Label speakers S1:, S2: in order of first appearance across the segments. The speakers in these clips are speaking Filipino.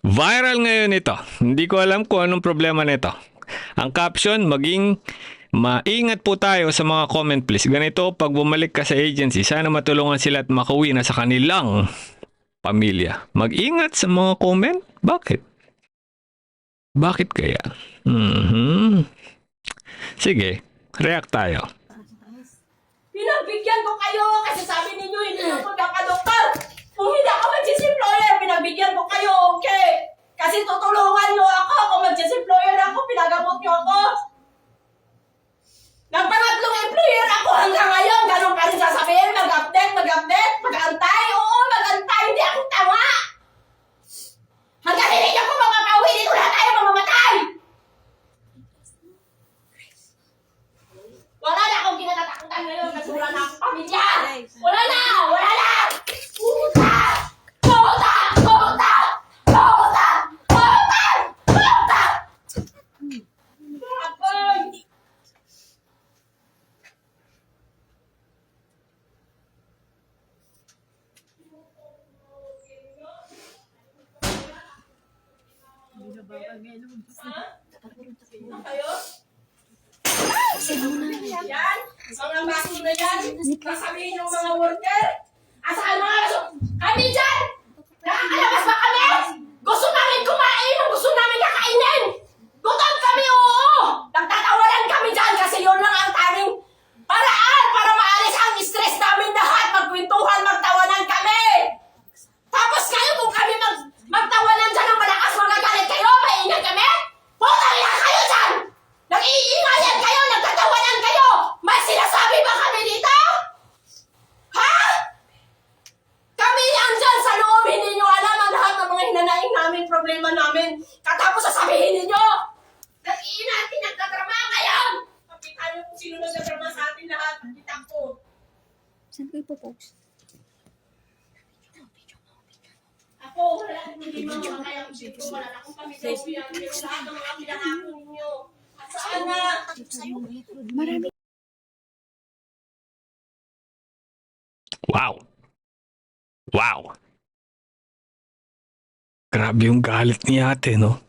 S1: Viral ngayon ito. Hindi ko alam kung anong problema nito. Ang caption, maging maingat po tayo sa mga comment please. Ganito, pag bumalik ka sa agency, sana matulungan sila at makauwi na sa kanilang pamilya. Mag-ingat sa mga comment? Bakit? Bakit kaya? Sige, react tayo.
S2: Pinagbigyan ko kayo kasi sabi ninyo hindi ako magkakadoktor. Kung hindi ako mag-employer, pinagbigyan ko kayo, okay? Kasi tutulungan nyo ako. Kung mag-employer ako, pinagamot nyo ako. Nagpangatlong employer ako hanggang ngayon. Ganun pa rin sasabihin, mag-update, mag-antay. Oo, mag-antay. Hindi ako tama. Hanggang hindi ako mapapauwi dito, lahat tayo mamamatay. Wala na akong kinatatakutan ngayon kasi wala na akong pamilya. Wala na! Wala na! Puta! Puta! Puta! Puta! Puta! Puta! Apoy! Ha? Sino kayo? Yan, mga baki na yan, sasabihin yung mga worker, asaan mga kaso, kami dyan! Nakakalabas ba kami? Gusto namin kumain, gusto namin kakainin! Gutom kami, oo! Nagtatawanan kami dyan kasi yun lang ang tanging paraan para maalis ang stress namin lahat, magkwentuhan, magtawanan kami! Tapos kayo kung kami magtawanan dyan ng malakas, magagalit kayo, maingay kami? Putang ina kayo dyan! Nag-iingayan kayo, nagtatawanan kayo! May sinasabi ba kami dito? Ha? Kami andyan sa loob, hindi nyo alam ang lahat ng mga hinanaing namin, problema namin. Katapos sasabihin ninyo, nag-iinatin, nagtatrama ngayon! Pakita nyo kung sino nagtatrama sa atin lahat. Pakita ko.
S3: Saan ko ipopost?
S2: Ako, wala akong hindi mga kaya ko wala na akong pamilya ko yan. Pero lahat ng mga pinangako ninyo. At saan na?
S3: Marami.
S1: Wow! Wow! Grabe yung galit ni ate, no?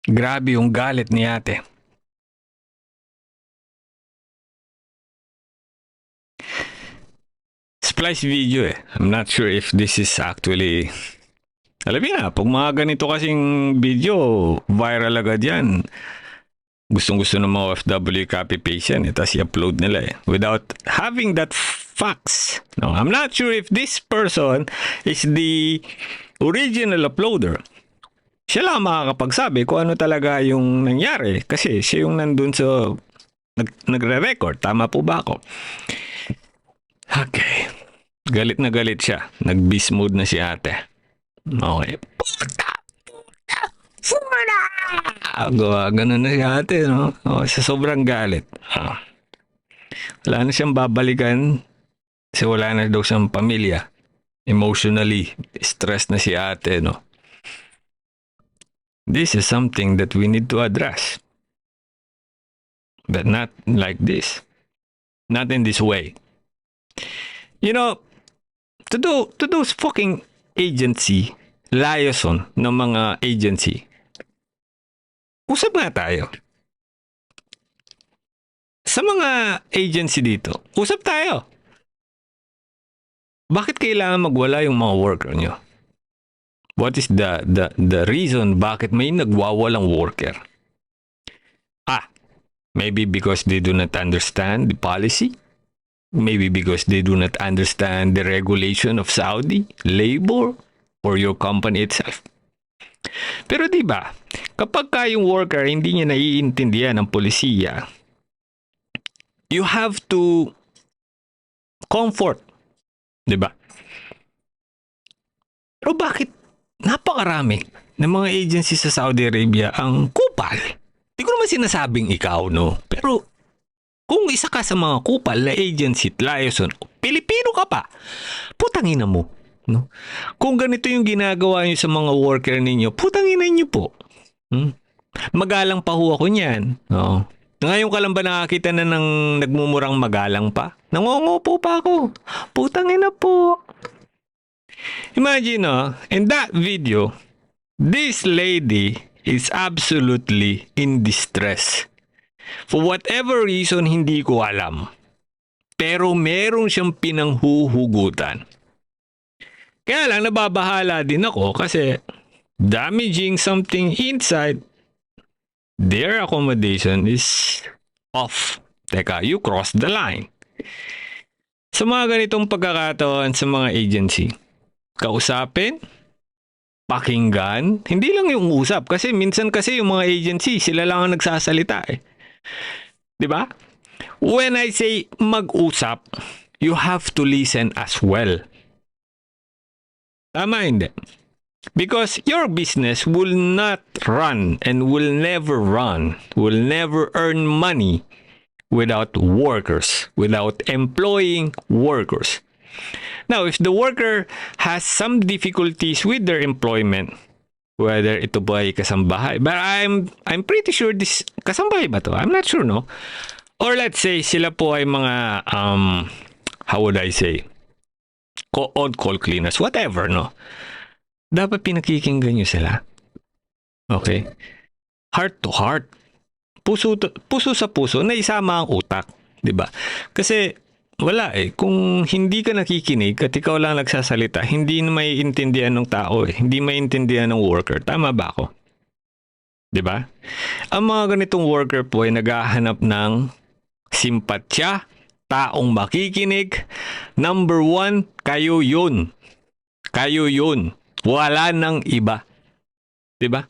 S1: Grabe yung galit ni ate. Splice video eh. I'm not sure if this is actually... Alam niyo na, pag mga ganito kasing video, viral agad yan. Gustong-gusto ng mga OFW copy-paste yan. Tapos i-upload nila eh. Without having that facts. No, I'm not sure if this person is the original uploader. Siya lang makakapagsabi kung ano talaga yung nangyari. Kasi siya yung nandun sa... nagre-record. Tama po ba ako? Okay. Galit na galit siya. Nag-beast mode na si ate. Okay. Puta! Puta! Fura! Ganun na si ate, no? Oh, sa sobrang galit. Wala na siyang babalikan kasi wala na daw siyang pamilya. Emotionally, stressed na si ate, no? This is something that we need to address. But not like this. Not in this way. You know, to those fucking agency, liaison ng mga agency, usap nga tayo. Sa mga agency dito, usap tayo. Bakit kailangan magwala yung mga worker nyo? What is the reason bakit may nagwawalang worker? Maybe because they do not understand the policy. Maybe because they do not understand the regulation of Saudi labor or your company itself. Pero di ba, kapag yung worker hindi niya naiintindihan ng polisiya, you have to comfort. Di ba? Pero bakit napakarami ng mga agency sa Saudi Arabia ang kupal? Di ko naman sinasabing ikaw, no? Pero kung isa ka sa mga kupal na agency, liaison, Pilipino ka pa, putangina mo. No? Kung ganito yung ginagawa nyo sa mga worker ninyo, putangina nyo po. Magalang pa ho ako niyan. No? Ngayon ka lang ba nakakita na ng nagmumurang magalang pa? Nangongopo pa ako. Putangina po. Imagine, in that video, This lady is absolutely in distress. For whatever reason, hindi ko alam. Pero meron siyang pinanghuhugutan. Kaya lang nababahala din ako kasi damaging something inside their accommodation is off. Teka, you crossed the line. Sa mga ganitong pagkakataon sa mga agency, kausapin, pakinggan, hindi lang yung usap kasi minsan kasi yung mga agency, sila lang ang nagsasalita eh. 'Di ba? When I say mag-usap, you have to listen as well. Tama hindi? Because your business will not run and will never earn money without workers, without employing workers. Now, if the worker has some difficulties with their employment, whether ito ba ay kasambahay, but I'm pretty sure this kasambahay ba to? I'm not sure, no? Or let's say sila po ay mga how would I say, on-call cleaners, whatever, no? Dapat pinakikinggan nyo sila. Okay? Heart to heart. Puso sa puso na isama ang utak, 'di ba? Kasi wala eh. Kung hindi ka nakikinig at ikaw lang nagsasalita, hindi na maiintindihan ng tao eh. Hindi maiintindihan ng worker. Tama ba ako? 'Di ba? Ang mga ganitong worker po ay naghahanap ng simpatya, taong makikinig. Number 1, kayo yun. Kayo yun. Wala nang iba. 'Di ba?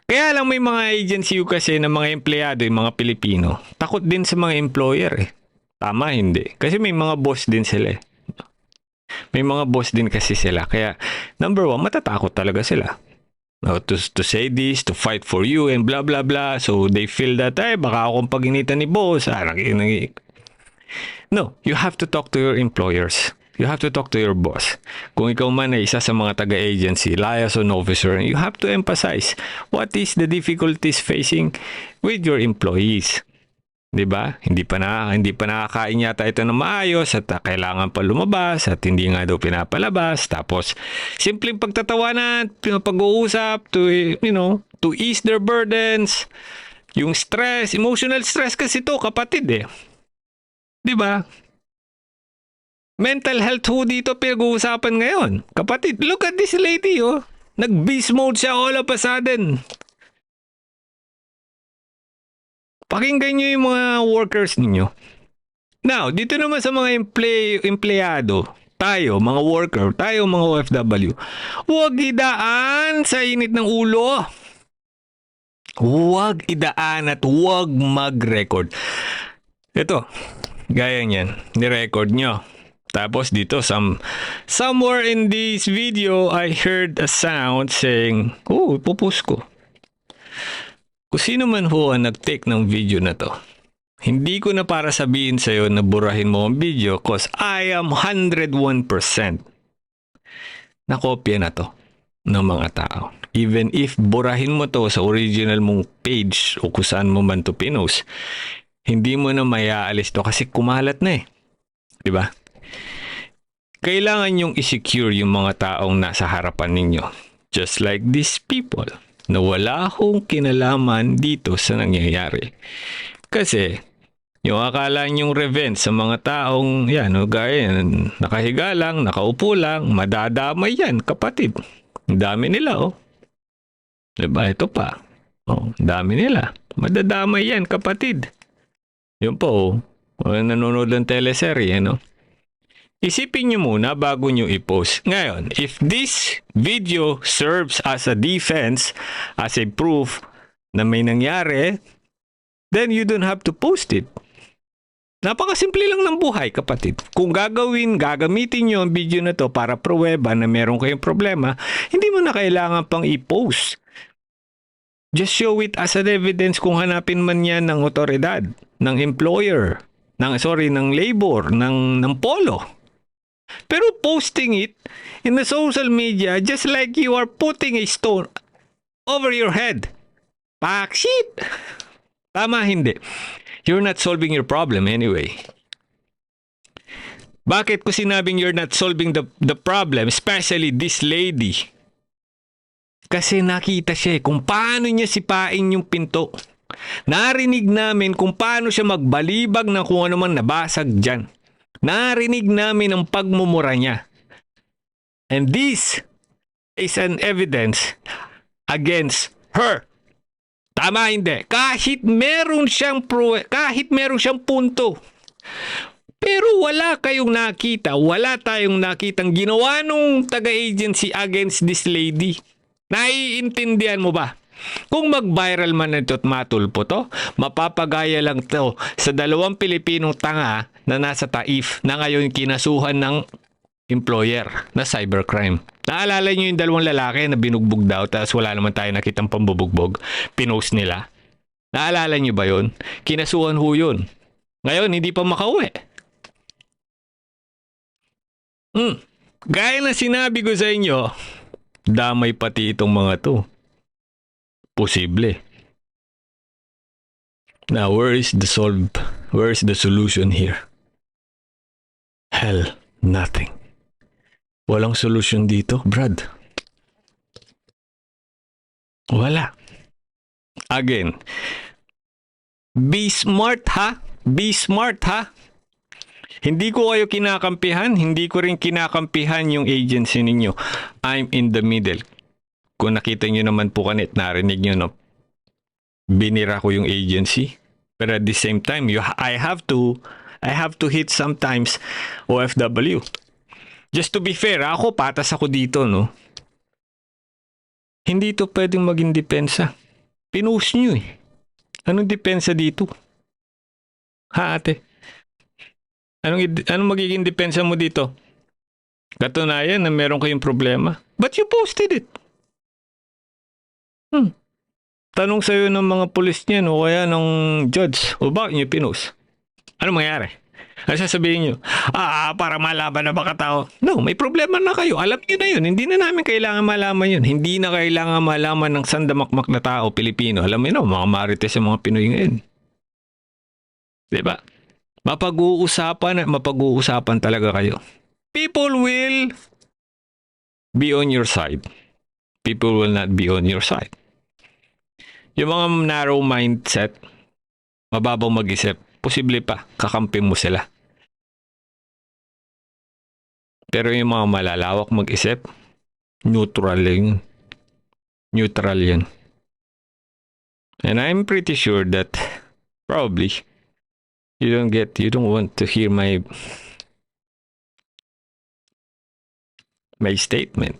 S1: Kaya lang may mga agency kasi na mga empleyado, yung mga Pilipino, takot din sa mga employer eh. Tama, hindi. Kasi may mga boss din sila eh. May mga boss din kasi sila. Kaya, number 1, matatakot talaga sila. No, to say this, to fight for you, and blah, blah, blah. So, they feel that, baka akong paginitan ni boss. No, you have to talk to your employers. You have to talk to your boss. Kung ikaw man ay isa sa mga taga-agency, liaison officer, you have to emphasize what is the difficulties facing with your employees. 'Di ba? Hindi pa nakakain yata ito ng maayos at kailangan pa lumabas at hindi nga daw pinapalabas. Tapos simpleng pagtatawanan, pag-uusap to ease their burdens. Yung stress, emotional stress kasi ito, kapatid eh. 'Di ba? Mental health ho dito pinag-uusapan ngayon. Kapatid, look at this lady oh. Nag-beast mode siya all of a sudden. Pakinggan nyo yung mga workers ninyo. Now, dito naman sa mga empleyado, tayo, mga worker, tayo mga OFW, huwag idaan sa init ng ulo. Huwag idaan at huwag mag-record. Ito, gaya niyan, ni-record nyo. Tapos dito, somewhere in this video, I heard a sound saying, ipupus ko. Kung sino man ho ang nag-take ng video na to, hindi ko na para sabihin sa'yo na burahin mo ang video cause I am 101% na kopya na to ng mga tao. Even if burahin mo to sa original mong page o kung saan mo man to pinost, hindi mo na mayaalis to kasi kumalat na eh. Diba? Kailangan yung i-secure yung mga taong nasa harapan ninyo. Just like these people na wala akong kinalaman dito sa nangyayari. Kasi, yung akala nyong revenge sa mga taong, gaya, nakahiga lang, nakaupo lang, madadamay yan, kapatid. Ang dami nila, oh. Diba, ito pa. Oh, dami nila. Madadamay yan, kapatid. Yun po, nanonood ng teleserye, no? Isipin nyo muna bago nyo i-post. Ngayon, if this video serves as a defense, as a proof na may nangyari, then you don't have to post it. Napakasimple lang ng buhay, kapatid. Kung gagamitin nyo ang video na to para pruweba na meron kayong problema, hindi mo na kailangan pang i-post. Just show it as an evidence kung hanapin man yan ng otoridad, ng employer, ng labor, ng polo. Pero posting it in the social media just like you are putting a stone over your head. Pak shit! Tama hindi. You're not solving your problem anyway. Bakit ko sinabing you're not solving the problem, especially this lady? Kasi nakita siya kung paano niya sipain yung pinto. Narinig namin kung paano siya magbalibag ng kung ano man nabasag dyan. Narinig namin ang pagmumura niya. And this is an evidence against her. Tama hindi? Kahit meron siyang punto. Pero wala kayong nakita, wala tayong nakitang ginawa nung taga-agency against this lady. Naiintindihan mo ba? Kung mag-viral man ito at matulpo to, mapapagaya lang to sa 2 Pilipinong tanga na nasa Taif na ngayon kinasuhan ng employer na cybercrime. Naalala niyo yung 2 lalaki na binugbog daw tapos wala naman tayo nakitang pambubugbog? Pinost nila. Naalala niyo ba yun? Kinasuhan ho yun. Ngayon, hindi pa makauwi. Gaya na sinabi ko sa inyo, damay pati itong mga to. Posible. Now, where is the solution here? Hell, nothing. Walang solution dito, Brad. Wala. Again, be smart ha? Be smart ha? Hindi ko kayo kinakampihan, hindi ko rin kinakampihan yung agency ninyo. I'm in the middle. Kung nakita nyo naman po kanit, narinig nyo no, binira ko yung agency. Pero at the same time, I have to hit sometimes OFW. Just to be fair, ako patas ako dito, no? Hindi to pwedeng maging depensa. Pinost nyo eh. Anong depensa dito? Ha, ate? Anong magiging depensa mo dito? Katunayan na meron kayong problema. But you posted it. Tanong sa'yo ng mga pulis niyan o kaya ng judge, o bakit nyo pinost? Ano mangyari? Ano sasabihin nyo? Para malaman na baka tao. No, may problema na kayo. Alam nyo na yun. Hindi na namin kailangan malaman yun. Hindi na kailangan malaman ng sandamakmak na tao, Pilipino. Alam mo yun, mga marites sa mga Pinoy ngayon. Diba? Mapag-uusapan talaga kayo. People will be on your side. People will not be on your side. Yung mga narrow mindset, mababaw mag-isip, posible pa, kakampi mo sila. Pero yung mga malalawak mag-isip, neutral yun. Neutral yun. And I'm pretty sure that probably you don't want to hear my statement.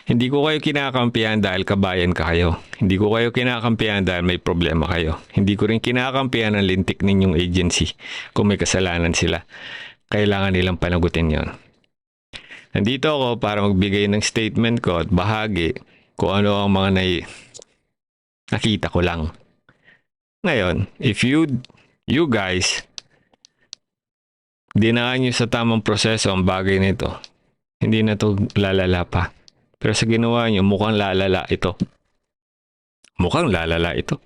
S1: Hindi ko kayo kinakampihan dahil kabayan kayo. Hindi ko kayo kinakampihan dahil may problema kayo. Hindi ko rin kinakampihan ang lintik ninyong agency kung may kasalanan sila. Kailangan nilang panagutin yon. Nandito ako para magbigay ng statement ko at bahagi kung ano ang mga nakita ko lang. Ngayon, if you guys dinaan nyo sa tamang proseso ang bagay nito, hindi na to lalala pa. Pero sa ginawa nyo, mukhang lalala ito. Mukhang lalala ito.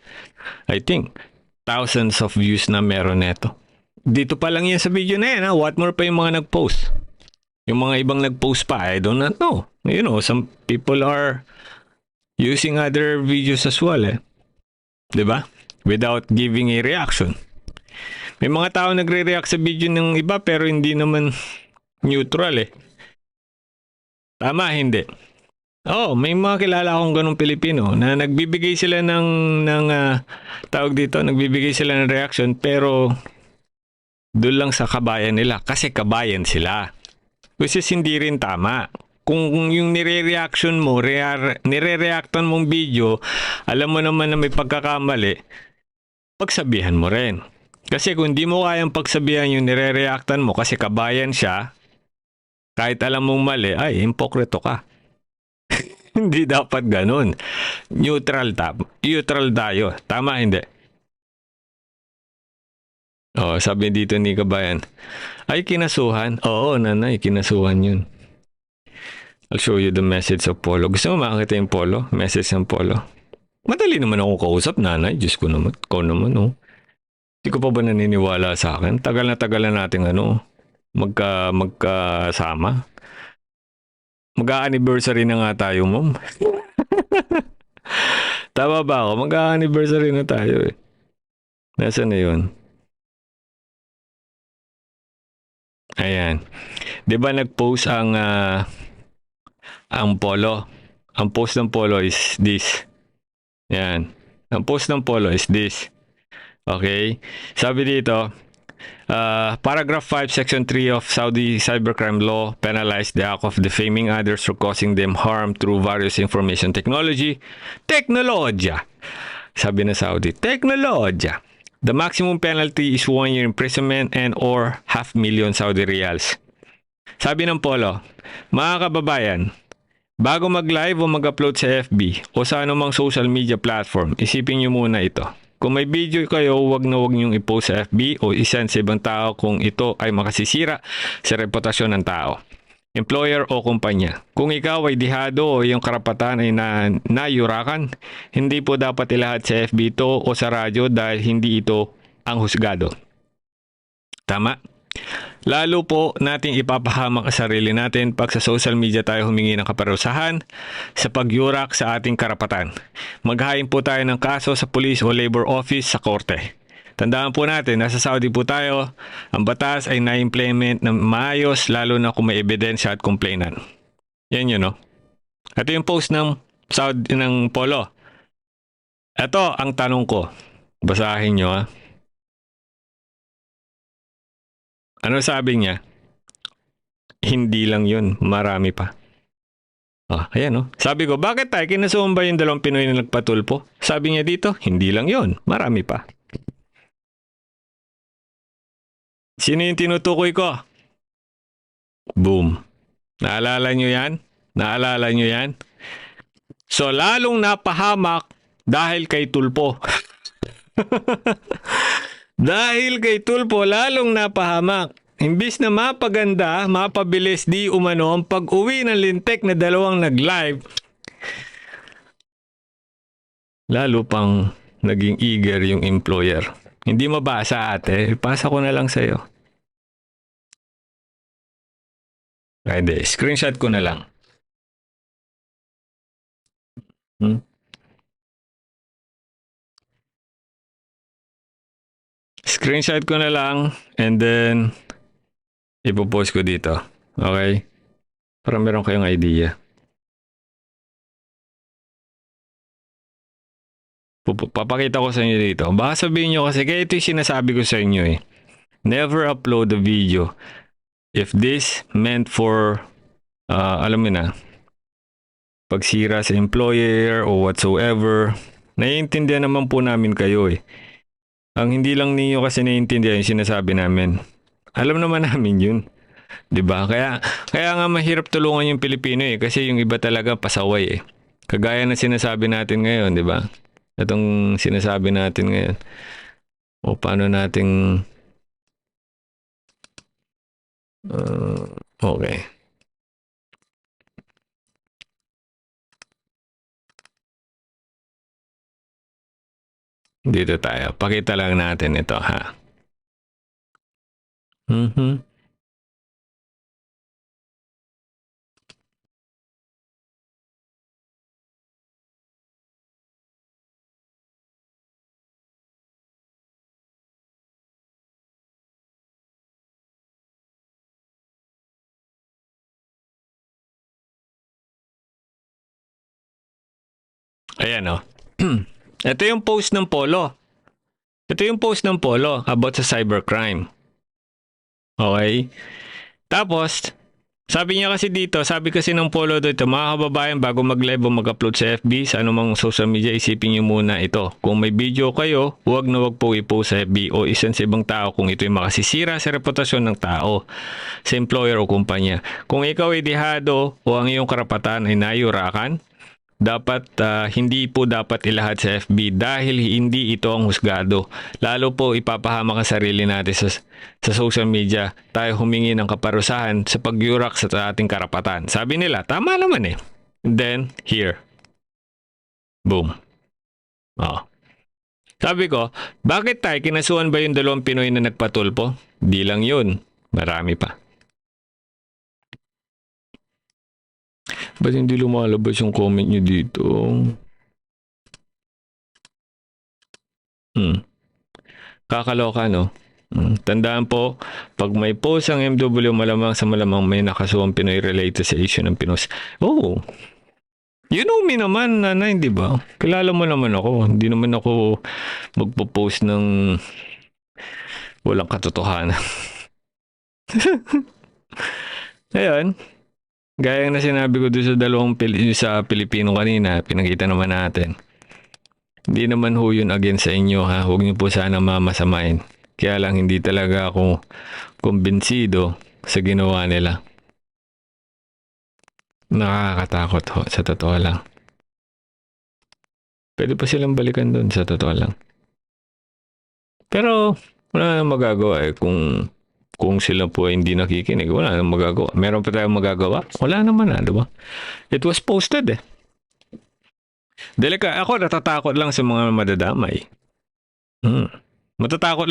S1: I think, thousands of views na meron neto. Dito pa lang yan sa video na yan, ha? What more pa yung mga nag-post? Yung mga ibang nag-post pa, I do not know. You know, some people are using other videos as well, eh. Diba? Without giving a reaction. May mga tao nagre-react sa video ng iba pero hindi naman neutral, eh. Tama, hindi. May mga kilala akong ganung Pilipino na nagbibigay sila ng tawag dito, nagbibigay sila ng reaction pero doon lang sa kabayan nila kasi kabayan sila. Which is hindi rin tama. Kung yung nire-reaction mo, nire-reactan mong video, alam mo naman na may pagkakamali, pagsabihan mo rin. Kasi kung di mo kayang pagsabihan yung nire-reactan mo kasi kabayan siya, kahit alam mong mali, ay, hipokrito ka. Hindi dapat ganun. Neutral tayo. Tama, hindi? Sabi dito ni Kabayan, ay kinasuhan? Oo, nanay, kinasuhan yun. I'll show you the message of Polo. Gusto mo makakita yung Polo? Message ng Polo. Madali naman akong kausap, nanay. Diyos ko naman. Ikaw naman, oh. Hindi ko pa ba naniniwala sa akin? Tagal na natin magkasama. Mag-a-anniversary na nga tayo, mom. Tama ba ako? Mag-anniversary na tayo eh. Nasaan na yun? Ayan. 'Di ba nag-post ang Polo? Ang post ng Polo is this. Yan. Ang post ng Polo is this. Okay? Sabi dito, paragraph 5, section 3 of Saudi cybercrime law penalize the act of defaming others or causing them harm through various information technology. Teknolodya. Sabi na Saudi, teknolodya. The maximum penalty is 1 year imprisonment and or 500,000 Saudi riyals. Sabi ng Polo, mga kababayan, bago mag-live o mag-upload sa FB o sa anumang social media platform, isipin nyo muna ito. Kung may video kayo, wag niyong i-post sa FB o isend sa ibang tao kung ito ay makasisira sa reputasyon ng tao, employer o kumpanya. Kung ikaw ay dihado o iyong karapatan ay nayurakan, hindi po dapat ilahad sa FB ito o sa radyo dahil hindi ito ang husgado. Tama? Lalo po nating ipapahamak sa sarili natin pag sa social media tayo humingi ng kaparusahan sa pagyurak sa ating karapatan. Maghain po tayo ng kaso sa police o labor office sa korte. Tandaan po natin, nasa Saudi po tayo, ang batas ay na-implement ng maayos lalo na kung may ebidensya at complainant. Yan yun, no? Ito yung post ng Saudi ng Polo. Ito ang tanong ko. Basahin nyo, ha? Ano sabi niya? Hindi lang yun, marami pa. Ayan, no? Sabi ko, bakit tayo kinasuhan ba yung 2 Pinoy na nagpatulpo? Sabi niya dito, hindi lang yun, marami pa. Sino yung tinutukoy ko? Boom. Naalala nyo yan? Naalala nyo yan? So, lalong napahamak dahil kay Tulpo. Dahil kay Tulpo, lalong napahamak. Imbis na mapaganda, mapabilis di umano ang pag-uwi ng lintek na 2 nag-live, lalo pang naging eager yung employer. Hindi mabasa ate, ipasa ko na lang sa'yo. Hindi, screenshot ko na lang. Screenshot ko na lang and then ipopost ko dito. Okay? Para meron kayong idea. Papakita ko sa inyo dito. Baka sabihin nyo kasi, kaya ito yung sinasabi ko sa inyo eh. Never upload a video if this meant for, alam mo na, pagsira sa employer o whatsoever. Naiintindihan naman po namin kayo eh. Ang hindi lang ninyo kasi naiintindihan yung sinasabi namin. Alam naman namin yun. 'Di ba? Kaya nga mahirap tulungan yung Pilipino eh kasi yung iba talaga pasaway eh. Kagaya ng sinasabi natin ngayon, 'di ba? Itong sinasabi natin ngayon. O paano nating okay. Dito tayo. Pakita lang natin ito, ha? Ayan, oh. Ito yung post ng Polo. Ito yung post ng Polo about sa cybercrime. Okay? Tapos, sabi niya kasi dito, sabi kasi ng Polo dito, mga kababayan, bago mag-live o mag-upload sa FB, sa anumang social media, isipin niyo muna ito. Kung may video kayo, huwag na huwag po i-post sa FB o isend sa ibang tao kung ito'y makasisira sa reputasyon ng tao, sa employer o kumpanya. Kung ikaw ay dihado o ang iyong karapatan ay nayurakan, dapat hindi po dapat ilahad sa FB dahil hindi ito ang husgado. Lalo po ipapahamak ang sarili natin sa social media. Tayo humingi ng kaparusahan sa pagyurak sa ating karapatan. Sabi nila, tama naman eh. And then, here. Boom. Oh. Sabi ko, bakit tayo kinasuhan ba yung 2 Pinoy na nagpatulpo? Di lang yun. Marami pa. Ba't hindi lumalabas yung comment nyo dito? Kakaloka, no? Tandaan po, pag may post ang MW, malamang sa malamang may nakasuwang Pinoy related sa issue ng Pinos. Oh, you know me naman, nanay, di ba? Kilala mo naman ako. Hindi naman ako magpo-post ng walang katotohanan. Ayun. Gaya na sinabi ko doon sa sa Pilipino kanina, pinakita naman natin. Hindi naman ho yun against sa inyo, ha. Huwag niyo po sana mamasamain. Kaya lang hindi talaga ako kumbinsido sa ginawa nila. Nakakatakot ho, sa totoo lang. Pwede pa silang balikan doon, sa totoo lang. Pero wala nang magagawa eh. Kung sila po ay hindi nakikinig, wala nang magagawa. Meron pa tayong magagawa? Wala naman na, diba? It was posted eh. Ako natatakot lang sa mga madadamay. Natatakot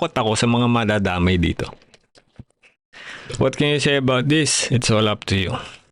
S1: ako sa mga madadamay dito. What can you say about this? It's all up to you.